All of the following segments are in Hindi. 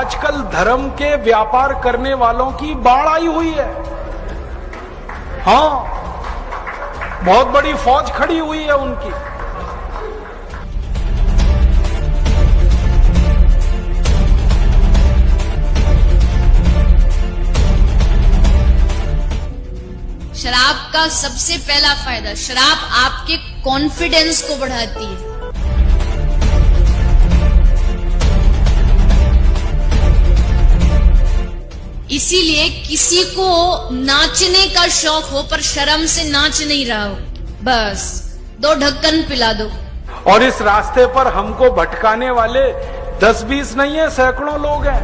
आजकल धर्म के व्यापार करने वालों की बाढ़ आई हुई है। हाँ, बहुत बड़ी फौज खड़ी हुई है उनकी। शराब का सबसे पहला फायदा, शराब आपके कॉन्फिडेंस को बढ़ाती है। इसीलिए किसी को नाचने का शौक हो पर शर्म से नाच नहीं रहा हो, बस 2 ढक्कन पिला दो। और इस रास्ते पर हमको भटकाने वाले 10-20 नहीं है, सैकड़ों लोग हैं।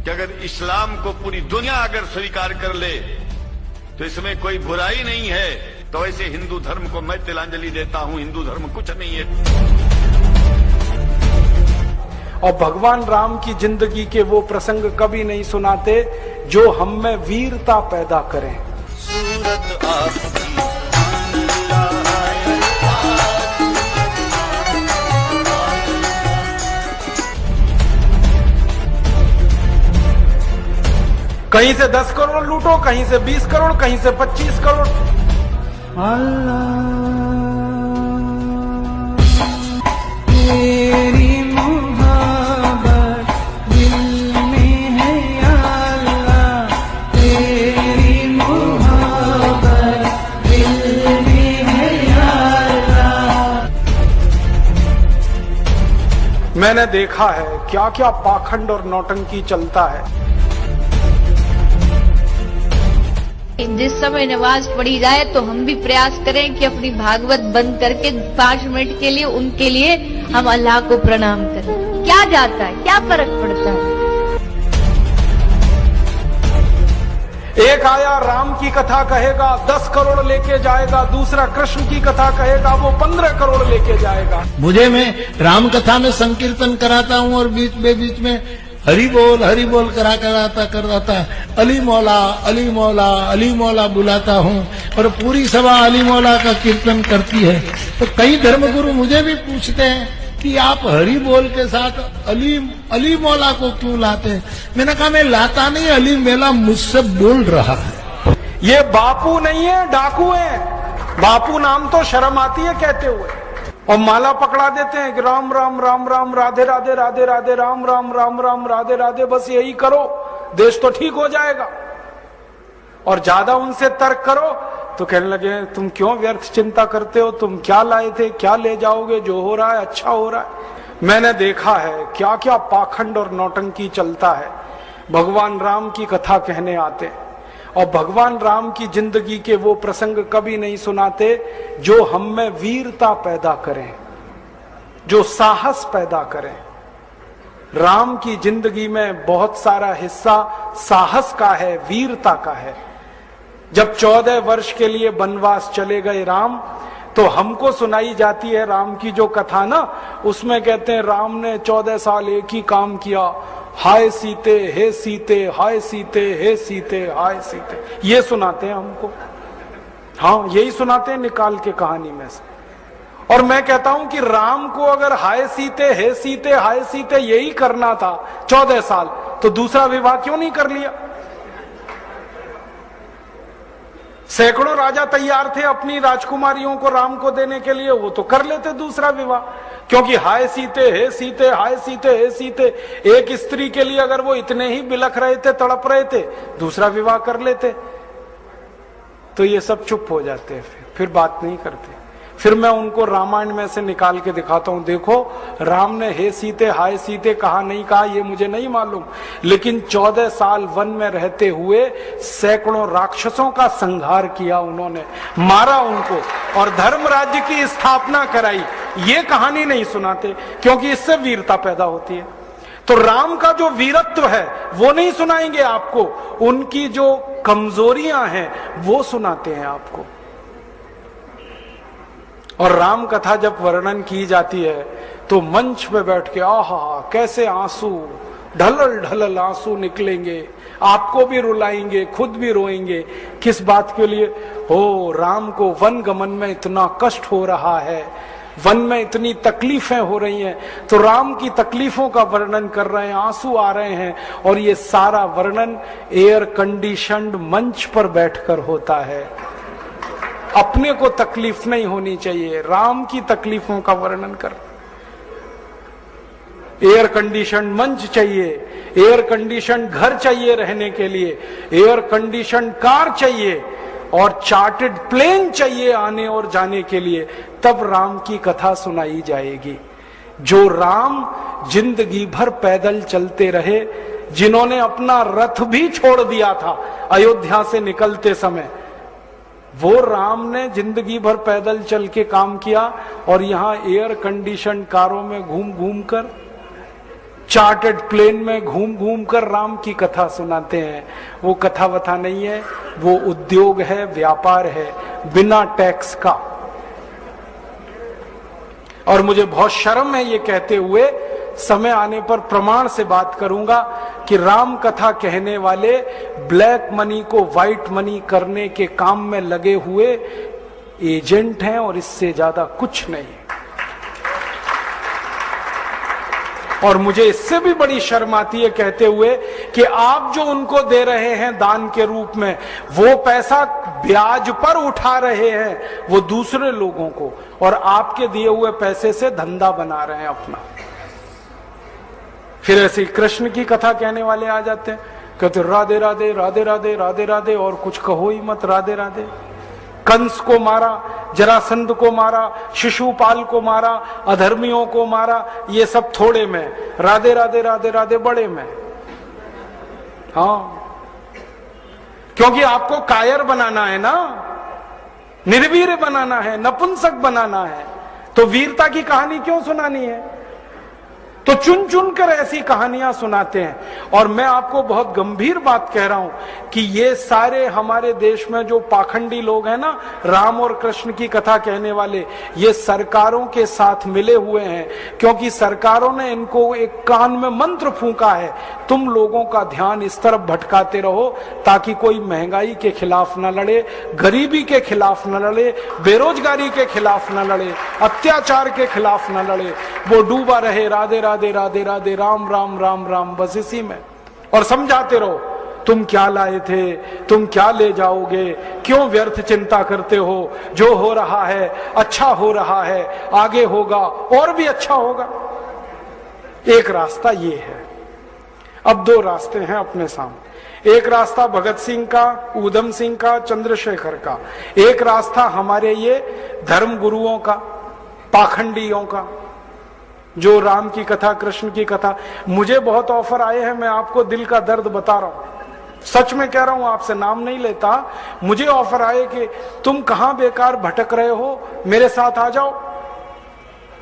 कि अगर इस्लाम को पूरी दुनिया अगर स्वीकार कर ले तो इसमें कोई बुराई नहीं है, तो ऐसे हिंदू धर्म को मैं तिलांजलि देता हूं। हिंदू धर्म कुछ नहीं है। और भगवान राम की जिंदगी के वो प्रसंग कभी नहीं सुनाते जो हम में वीरता पैदा करें। सूरत आपकी कहीं से 10 करोड़ लूटो, कहीं से 20 करोड़, कहीं से 25 करोड़। तेरी मोहब्बत दिल में है या अल्लाह, तेरी मोहब्बत दिल में है या अल्लाह। मैंने देखा है क्या क्या पाखंड और नौटंकी चलता है। जिस समय नमाज पढ़ी जाए तो हम भी प्रयास करें कि अपनी भागवत बंद करके 5 मिनट के लिए उनके लिए हम अल्लाह को प्रणाम करें। क्या जाता है, क्या फर्क पड़ता है। एक आया राम की कथा कहेगा 10 करोड़ लेके जाएगा, दूसरा कृष्ण की कथा कहेगा वो 15 करोड़ लेके जाएगा। मुझे मैं राम कथा में संकीर्तन कराता हूँ और बीच में हरि बोल कराता अली मौला अली मौला अली मौला बुलाता हूँ और पूरी सभा अली मौला का कीर्तन करती है। तो कई धर्मगुरु मुझे भी पूछते हैं कि आप हरि बोल के साथ अली मौला को क्यों लाते हैं। मैंने कहा मैं लाता नहीं, अली मेला मुझसे बोल रहा है। ये बापू नहीं है, डाकू है। बापू नाम तो शर्म आती है कहते हुए, और माला पकड़ा देते हैं कि राम राम राम राम राधे राधे राधे राधे राम राम राम राम राधे राधे, बस यही करो देश तो ठीक हो जाएगा। और ज्यादा उनसे तर्क करो तो कहने लगे तुम क्यों व्यर्थ चिंता करते हो, तुम क्या लाए थे, क्या ले जाओगे, जो हो रहा है अच्छा हो रहा है। मैंने देखा है क्या क्या पाखंड और नौटंकी चलता है। भगवान राम की कथा कहने आते और भगवान राम की जिंदगी के वो प्रसंग कभी नहीं सुनाते जो हम में वीरता पैदा करें, जो साहस पैदा करें। राम की जिंदगी में बहुत सारा हिस्सा साहस का है, वीरता का है। जब 14 वर्ष के लिए वनवास चले गए राम, तो हमको सुनाई जाती है राम की जो कथा ना, उसमें कहते हैं राम ने 14 साल एक ही काम किया, हाय सीते हे सीते, हाय सीते हे सीते, हाय सीते, ये सुनाते हैं हमको। हाँ, यही सुनाते हैं निकाल के कहानी में से। और मैं कहता हूं कि राम को अगर हाय सीते हे सीते हाय सीते यही करना था 14 साल, तो दूसरा विवाह क्यों नहीं कर लिया। सैकड़ों राजा तैयार थे अपनी राजकुमारियों को राम को देने के लिए, वो तो कर लेते दूसरा विवाह। क्योंकि हाय सीते हे सीते, हाय सीते हे सीते, एक स्त्री के लिए अगर वो इतने ही बिलख रहे थे, तड़प रहे थे, दूसरा विवाह कर लेते। तो ये सब चुप हो जाते, फिर बात नहीं करते। फिर मैं उनको रामायण में से निकाल के दिखाता हूं, देखो राम ने हे सीते हाय सीते कहा नहीं कहा ये मुझे नहीं मालूम, लेकिन 14 साल वन में रहते हुए सैकड़ों राक्षसों का संहार किया उन्होंने, मारा उनको और धर्म राज्य की स्थापना कराई। ये कहानी नहीं सुनाते क्योंकि इससे वीरता पैदा होती है। तो राम का जो वीरत्व है वो नहीं सुनाएंगे आपको, उनकी जो कमजोरियां हैं वो सुनाते हैं आपको। और राम कथा जब वर्णन की जाती है तो मंच पे बैठ के आहा कैसे आंसू, ढलल ढलल आंसू निकलेंगे, आपको भी रुलाएंगे, खुद भी रोएंगे। किस बात के लिए हो, राम को वन गमन में इतना कष्ट हो रहा है, वन में इतनी तकलीफें हो रही हैं, तो राम की तकलीफों का वर्णन कर रहे हैं, आंसू आ रहे हैं, और ये सारा वर्णन एयर कंडीशन्ड मंच पर बैठकर होता है। अपने को तकलीफ नहीं होनी चाहिए, राम की तकलीफों का वर्णन कर। एयर कंडीशन मंच चाहिए, एयर कंडीशन घर चाहिए रहने के लिए, एयर कंडीशन कार चाहिए, और चार्टर्ड प्लेन चाहिए आने और जाने के लिए, तब राम की कथा सुनाई जाएगी। जो राम जिंदगी भर पैदल चलते रहे, जिन्होंने अपना रथ भी छोड़ दिया था अयोध्या से निकलते समय, वो राम ने जिंदगी भर पैदल चल के काम किया, और यहां एयर कंडीशन कारों में घूम घूम कर, चार्टर्ड प्लेन में घूम घूम कर राम की कथा सुनाते हैं। वो कथा वथा नहीं है, वो उद्योग है, व्यापार है, बिना टैक्स का। और मुझे बहुत शर्म है ये कहते हुए, समय आने पर प्रमाण से बात करूंगा कि राम कथा कहने वाले ब्लैक मनी को व्हाइट मनी करने के काम में लगे हुए एजेंट हैं, और इससे ज्यादा कुछ नहीं। और मुझे इससे भी बड़ी शर्म आती है कहते हुए कि आप जो उनको दे रहे हैं दान के रूप में, वो पैसा ब्याज पर उठा रहे हैं वो दूसरे लोगों को, और आपके दिए हुए पैसे से धंधा बना रहे हैं अपना। फिर ऐसे कृष्ण की कथा कहने वाले आ जाते हैं, कहते राधे राधे राधे राधे राधे राधे, और कुछ कहो ही मत, राधे राधे। कंस को मारा, जरासंध को मारा, शिशुपाल को मारा, अधर्मियों को मारा, ये सब थोड़े में, राधे राधे राधे राधे बड़े में। हाँ, क्योंकि आपको कायर बनाना है ना, निर्वीर बनाना है, नपुंसक बनाना है, तो वीरता की कहानी क्यों सुनानी है? तो चुन चुन कर ऐसी कहानियां सुनाते हैं। और मैं आपको बहुत गंभीर बात कह रहा हूं कि ये सारे हमारे देश में जो पाखंडी लोग हैं ना, राम और कृष्ण की कथा कहने वाले, ये सरकारों के साथ मिले हुए हैं, क्योंकि सरकारों ने इनको एक कान में मंत्र फूंका है, तुम लोगों का ध्यान इस तरफ भटकाते रहो ताकि कोई महंगाई के खिलाफ न लड़े, गरीबी के खिलाफ न लड़े, बेरोजगारी के खिलाफ न लड़े, अत्याचार के खिलाफ न लड़े, वो डूबा रहे राधे राधे राधे राधे राम राम राम राम, बस इसी में। और समझाते रहो, तुम क्या लाए थे, तुम क्या ले जाओगे, क्यों व्यर्थ चिंता करते हो, जो हो रहा है अच्छा हो रहा है, आगे होगा और भी अच्छा होगा। एक रास्ता ये है। अब दो रास्ते हैं अपने सामने, एक रास्ता भगत सिंह का, ऊधम सिंह का, चंद्रशेखर का, एक रास्ता हमारे ये धर्म गुरुओं का, पाखंडियों का, जो राम की कथा, कृष्ण की कथा। मुझे बहुत ऑफर आए हैं, मैं आपको दिल का दर्द बता रहा हूं, सच में कह रहा हूं, आपसे नाम नहीं लेता। मुझे ऑफर आए कि तुम कहां बेकार भटक रहे हो, मेरे साथ आ जाओ।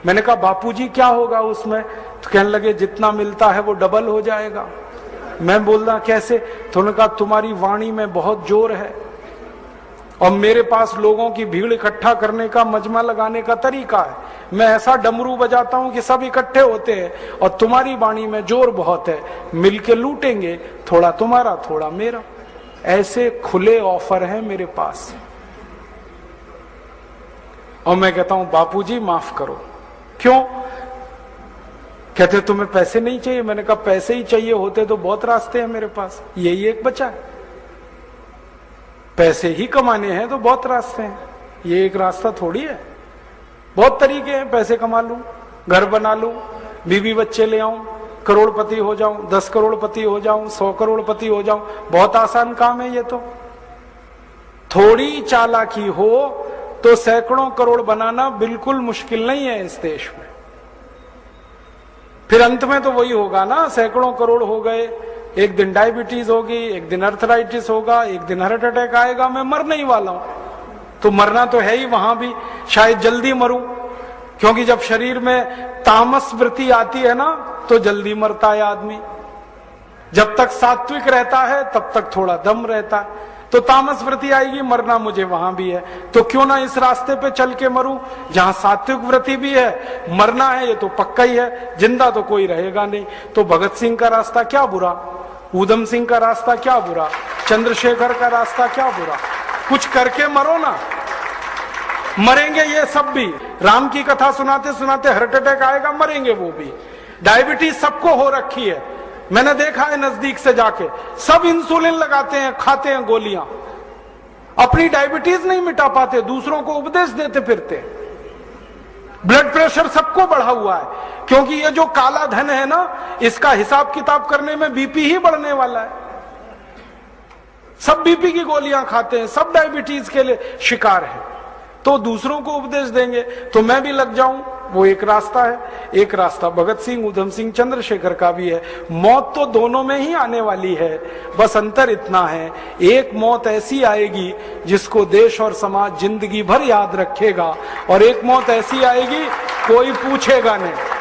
मैंने कहा बापूजी क्या होगा उसमें? तो कहने लगे जितना मिलता है वो डबल हो जाएगा। मैं बोल रहा कैसे? तो उन्होंने कहा तुम्हारी वाणी में बहुत जोर है, और मेरे पास लोगों की भीड़ इकट्ठा करने का, मजमा लगाने का तरीका है। मैं ऐसा डमरू बजाता हूं कि सब इकट्ठे होते हैं, और तुम्हारी वाणी में जोर बहुत है, मिलके लूटेंगे, थोड़ा तुम्हारा थोड़ा मेरा। ऐसे खुले ऑफर हैं मेरे पास। और मैं कहता हूं बापूजी माफ करो। क्यों? कहते तुम्हें पैसे नहीं चाहिए। मैंने कहा पैसे ही चाहिए होते तो बहुत रास्ते हैं मेरे पास, यही एक बचा है। पैसे ही कमाने हैं तो बहुत रास्ते हैं, ये एक रास्ता थोड़ी है। बहुत तरीके हैं, पैसे कमा लूं, घर बना लूं, बीवी बच्चे ले आऊं, करोड़पति हो जाऊं, 10 करोड़पति हो जाऊं, 100 करोड़पति हो जाऊं, बहुत आसान काम है ये तो। थोड़ी चालाकी हो तो सैकड़ों करोड़ बनाना बिल्कुल मुश्किल नहीं है इस देश में। फिर अंत में तो वही होगा ना, सैकड़ों करोड़ हो गए, एक दिन डायबिटीज होगी, एक दिन अर्थराइटिस होगा, एक दिन हार्ट अटैक आएगा, मैं मरने ही वाला हूं। तो मरना तो है ही, वहां भी शायद जल्दी मरूं, क्योंकि जब शरीर में तामस वृत्ति आती है ना तो जल्दी मरता है आदमी। जब तक सात्विक रहता है तब तक थोड़ा दम रहता है, तो तामस वृत्ति आएगी, मरना मुझे वहां भी है। तो क्यों ना इस रास्ते पे चल के मरूं जहां सात्विक वृत्ति भी है, मरना है ये तो पक्का ही है, जिंदा तो कोई रहेगा नहीं। तो भगत सिंह का रास्ता क्या बुरा, ऊधम सिंह का रास्ता क्या बुरा, चंद्रशेखर का रास्ता क्या बुरा, कुछ करके मरो ना। मरेंगे ये सब भी। राम की कथा सुनाते सुनाते हार्ट अटैक आएगा, मरेंगे वो भी। डायबिटीज सबको हो रखी है, मैंने देखा है नजदीक से जाके, सब इंसुलिन लगाते हैं, खाते हैं गोलियां, अपनी डायबिटीज नहीं मिटा पाते, दूसरों को उपदेश देते फिरते। ब्लड प्रेशर सबको बढ़ा हुआ है, क्योंकि ये जो काला धन है ना, इसका हिसाब किताब करने में बीपी ही बढ़ने वाला है। सब बीपी की गोलियां खाते हैं, सब डायबिटीज के लिए शिकार है, तो दूसरों को उपदेश देंगे तो मैं भी लग जाऊं, वो एक रास्ता है। एक रास्ता भगत सिंह, उधम सिंह, चंद्रशेखर का भी है। मौत तो दोनों में ही आने वाली है, बस अंतर इतना है, एक मौत ऐसी आएगी जिसको देश और समाज जिंदगी भर याद रखेगा, और एक मौत ऐसी आएगी कोई पूछेगा नहीं।